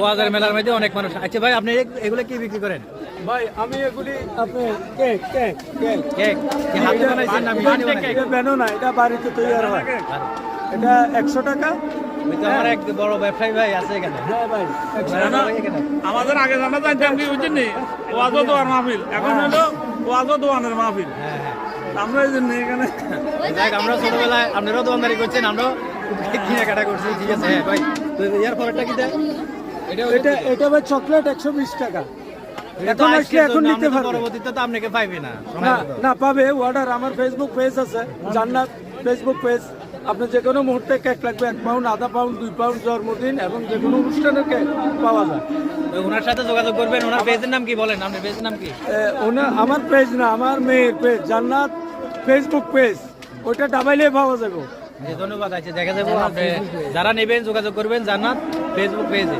ওয়াজার মেলার মধ্যে অনেক মানুষ। আচ্ছা ভাই, আপনি এগুলো কি বিক্রি করেন? ভাই আমি এগুলি আপনি কেক কেক কেক কেক কি হাতে বানাইছেন না মেশিনে বানাইছেন? এটা বেনো না, এটা বাড়িতে তৈরি হয়। এটা 100 টাকা। ওই তো আমার এক বড় ব্যবসায়ী ভাই আছে এখানে। হ্যাঁ ভাই, 100 না, টাকা। না, এখানে। আমাদের আগে জানা জানতাম কি বুঝছেন নি, ওয়াজও দোয়ার মাহফিল, এখন হলো ওয়াজও দোয়ানের মাহফিল। হ্যাঁ, হ্যাঁ। আমরা এই জন্য এখানে যাক, আমরা ছোটবেলায় আপনারাও দোকানদারি করছেন, আমরাও কেনাকাটা করছি, ঠিক আছে। হ্যাঁ ভাই, তো এর পরেরটা কি দেয়? এটা এটা ভাই চকলেট 120 টাকা। এটা তো এখন আসলে আজকের এখন জন্য, নিতে আমরা তো পারবে। পরবর্তীতে তো আপনাকে পাইবে না। না না, পাবে অর্ডার। আমার ফেসবুক পেজ আছে, জান্নাত ফেসবুক পেজ। আপনি যে কোনো মুহূর্তে কেক লাগবে, 1 পাউন্ড, আধা পাউন্ড, 2 পাউন্ড, জন্মদিন এবং যে কোনো অনুষ্ঠানের কেক পাওয়া যায়। তো ওনার সাথে যোগাযোগ করবেন। ওনার পেজের নাম কি বলেন? আপনার পেজের নাম কি? আমার পেজ না, আমার মেয়ের পেজ, জান্নাত ফেসবুক পেজ। ওইটা ডাবাইলে পাওয়া যাবে। ধন্যবাদ। আছে দেখা যাবো। আপনি যারা নেবেন যোগাযোগ করবেন জান্নাত ফেসবুক পেজে।